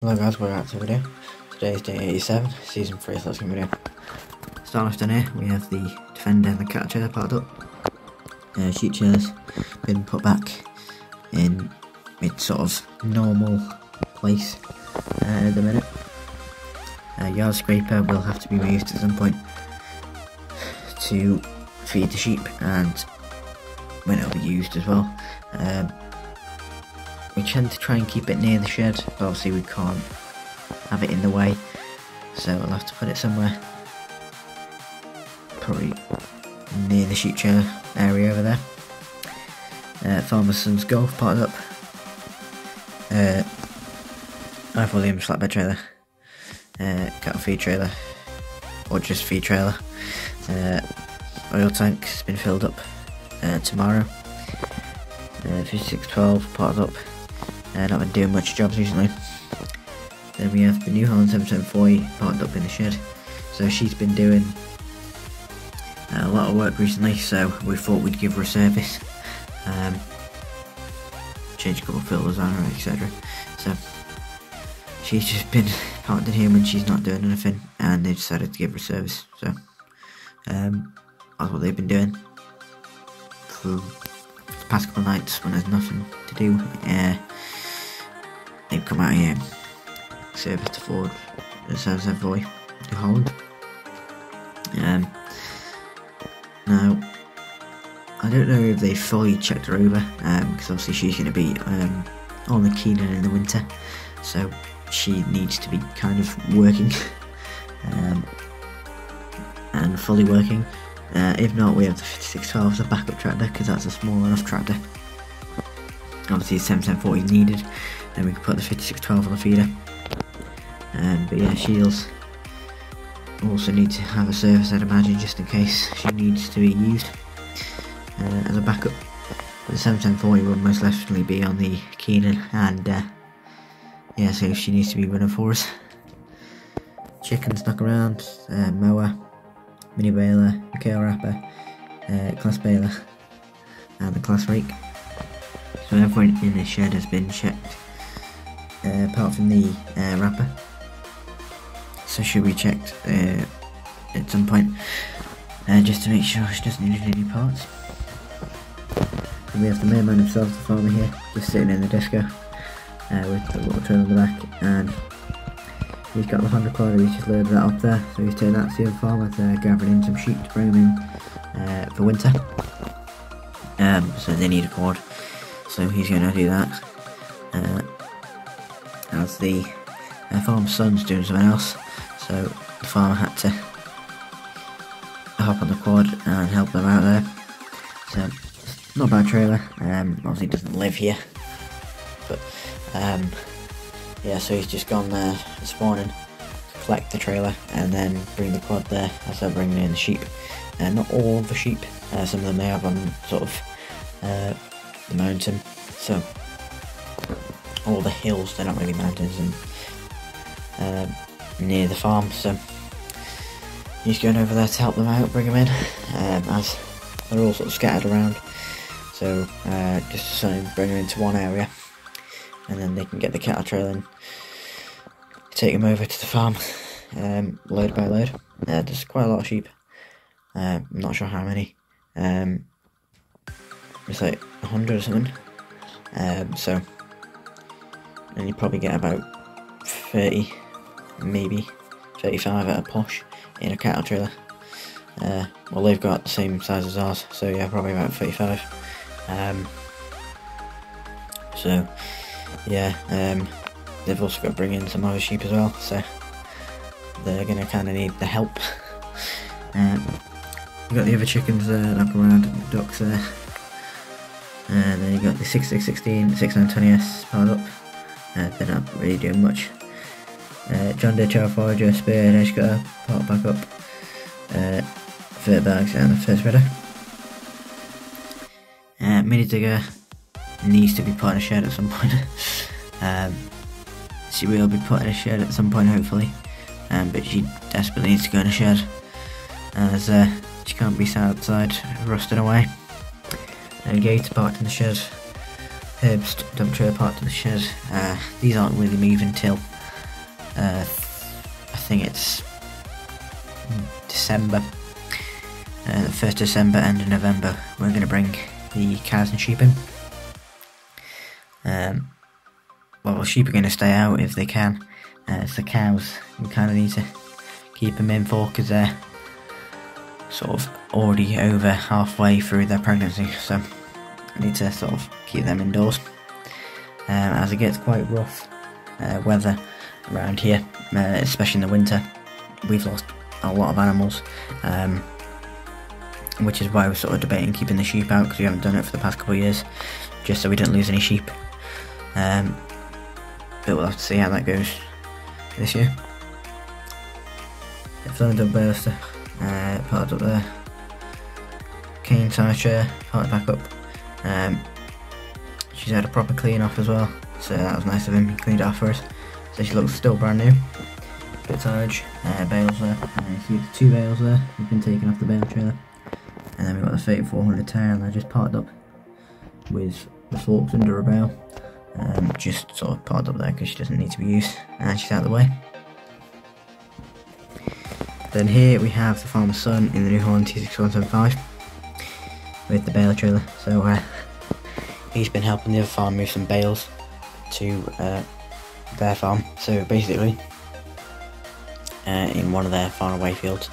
Hello guys, welcome back to the video. Today is day 87, season 3, so let's get video. Starting off down here, we have the defender and the cat chair parked up. Sheep chair's been put back in its sort of normal place at the minute. Yard scraper will have to be used at some point to feed the sheep, and when it'll be used as well. We tend to try and keep it near the shed, but obviously we can't have it in the way, so I'll have to put it somewhere, probably near the sheep chair area over there. Farmer's son's golf parked up. I've Williams flatbed trailer, cattle feed trailer, or just feed trailer. Oil tank has been filled up tomorrow. 5612 parked up. Not been doing much jobs recently. Then we have the New Holland 740 parked up in the shed. So she's been doing a lot of work recently, so we thought we'd give her a service. Change a couple of filters on her, etc. So she's just been parked in here when she's not doing anything, and they decided to give her a service. So that's what they've been doing for the past couple of nights when there's nothing to do. They've come out here, service to Ford, the 740 to Holland. Now, I don't know if they fully checked her over, because obviously she's going to be on the Keenan in the winter, so she needs to be kind of working and fully working. If not, we have the 5612 as a backup tractor, because that's a small enough tractor. Obviously the 7740 is needed, then we can put the 5612 on the feeder. But yeah, she'll also need to have a service, I'd imagine, just in case she needs to be used as a backup. But the 7740 will most definitely be on the Keenan, and yeah, so she needs to be running for us. Chickens knock around, mower, mini baler, kale wrapper, class baler, and the class rake. So everyone in the shed has been checked, apart from the wrapper. So she'll be checked at some point, just to make sure she doesn't need any parts. And we have the main man himself, the farmer here, just sitting in the disco with the little trailer on the back, and he's got the Honda quad, he's just loaded that up there, so he's taking that to the farmer to gathering in some sheep to bring them in for winter. So they need a cord, so he's going to do that. As the farmer's son's doing something else, so the farmer had to hop on the quad and help them out there. So, not a bad trailer. Obviously doesn't live here, but yeah, so he's just gone there this morning to collect the trailer and then bring the quad there as they're bringing in the sheep. Not all the sheep, some of them they have on sort of the mountain, so all the hills, they're not really mountains, and near the farm, so he's going over there to help them out, bring them in, as they're all sort of scattered around. So just to bring them into one area, and then they can get the cattle trailer and take them over to the farm, load by load. There's quite a lot of sheep. I'm not sure how many. It's like 100 or something. So, and you probably get about 30, maybe 35 at a push in a cattle trailer. Well, they've got the same size as ours, so yeah, probably about 35. So yeah, they've also got to bring in some other sheep as well, so they're going to kind of need the help. You've got the other chickens there, knocking around, the ducks there, and then you've got the 6616, 6920S powered up. They're not really doing much. John Deere Chow Forager, Spear, and Edge Cutter, part back up, fert bags, and the first spreader. Mini digger needs to be put in a shed at some point. She will be put in a shed at some point, hopefully, but she desperately needs to go in a shed, as she can't be sat outside rusting away. Gator parked in the shed, Herbst dump trailer parked in the shed. These aren't really moving till I think it's December, the 1st December, end of November, we're going to bring the cows and sheep in. Well, sheep are going to stay out if they can. It's the cows we kind of need to keep them in for, because they're sort of already over halfway through their pregnancy, so I need to sort of keep them indoors. As it gets quite rough weather around here, especially in the winter, we've lost a lot of animals, which is why we're sort of debating keeping the sheep out, because we haven't done it for the past couple of years, just so we don't lose any sheep. But we'll have to see how that goes this year. I've done a double bale stuff, parked up there, cane size chair, parked back up. She's had a proper clean off as well, so that was nice of him, he cleaned it off for us, so she looks still brand new. Bit of tillage, bales there, you see the 2 bales there, we've been taken off the bale trailer, and then we've got the 3400 tail, and I just parked up with the forks under a bale, just sort of parked up there because she doesn't need to be used, and she's out of the way. Then here we have the farmer's son in the New Holland T6175 with the bale trailer, so he's been helping the other farm move some bales to their farm. So basically, in one of their far away fields,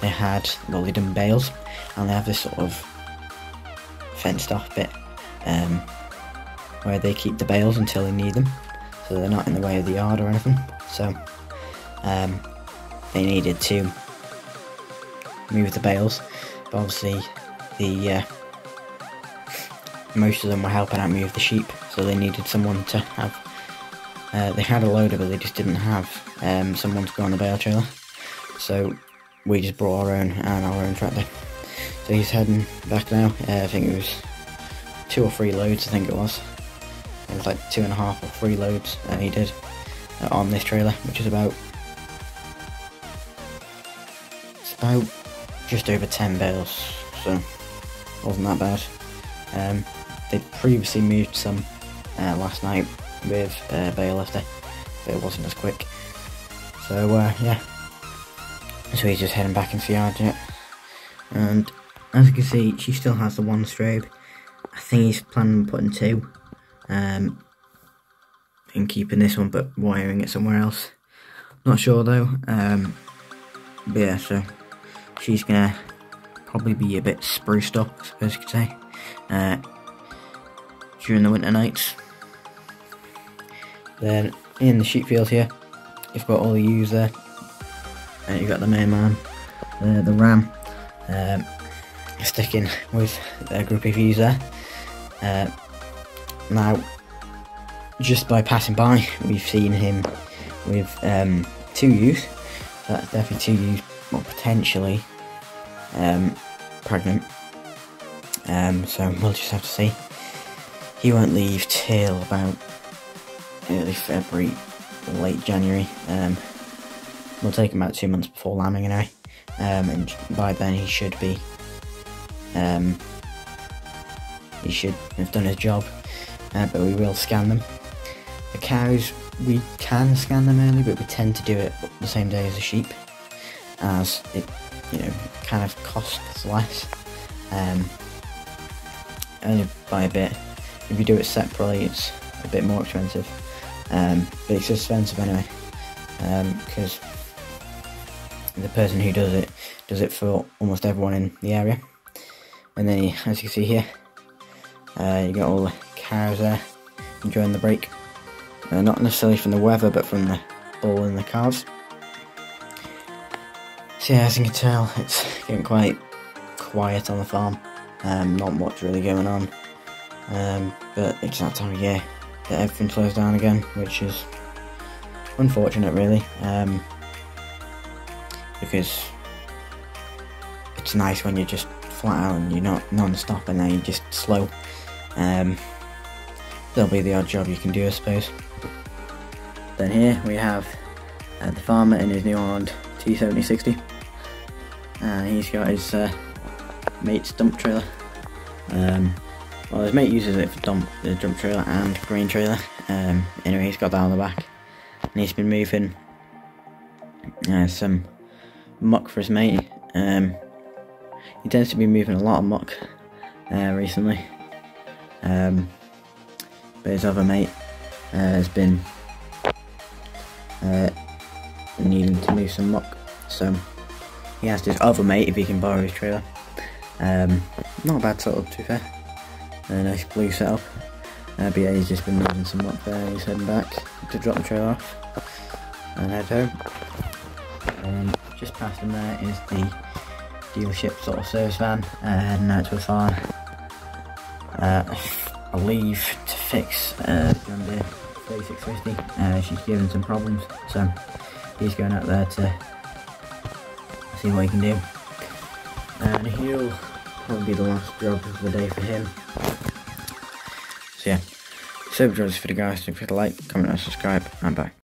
they had, well, they'd done bales, and they have this sort of fenced off bit where they keep the bales until they need them, so they're not in the way of the yard or anything. So they needed to move the bales, but obviously the most of them were helping out move the sheep, so they needed someone to have, they had a loader but they just didn't have someone to go on the bale trailer, so we just brought our own tractor. So he's heading back now. I think it was 2 or 3 loads, I think it was like 2.5 or 3 loads he did on this trailer, which is about just over 10 bales, so wasn't that bad. They'd previously moved some last night with bale lifter, but it wasn't as quick. So yeah, so he's just heading back into the yard yet. And as you can see, she still has the 1 strobe. I think he's planning on putting 2, and keeping this one but wiring it somewhere else. Not sure though. But yeah, so she's gonna probably be a bit spruced up, I suppose you could say, during the winter nights. Then in the sheep field here, you've got all the ewes there. You've got the main man, the ram, sticking with a group of ewes there. Now, just by passing by, we've seen him with 2 ewes. That's definitely 2 ewes, well, potentially pregnant. So we'll just have to see. He won't leave till about early February, late January. We'll take him about 2 months before lambing anyway, and by then he should be, he should have done his job, but we will scan them. The cows, we can scan them early, but we tend to do it the same day as the sheep, as it, you know, kind of costs less, only by a bit. If you do it separately, it's a bit more expensive, but it's expensive anyway, because the person who does it for almost everyone in the area. And then, as you can see here, you got all the cows there enjoying the break, not necessarily from the weather but from the bull and the calves. So yeah, as you can tell, it's getting quite quiet on the farm, not much really going on, but it's that time of year that everything slows down again, which is unfortunate really, because it's nice when you're just flat out and you're not non-stop and then you're just slow. There'll be the odd job you can do, I suppose. Then here we have the farmer in his New Holland T7060. He's got his mate's dump trailer. Well, his mate uses it for the dump trailer and grain trailer. Anyway, he's got that on the back, and he's been moving some muck for his mate. He tends to be moving a lot of muck recently, but his other mate has been needing to move some muck, so he asked his other mate if he can borrow his trailer. Not a bad setup, to be fair. A nice blue setup. But yeah, he's just been moving some muck there. He's heading back to drop the trailer off and head home. Just past him there is the dealership sort of service van, heading out to a farm. I believe to fix John Deere 3650. She's given some problems, so he's going out there to see what he can do. And he'll probably be the last job of the day for him. So yeah, super joys for the guys. Don't forget to like, comment and subscribe, and bye.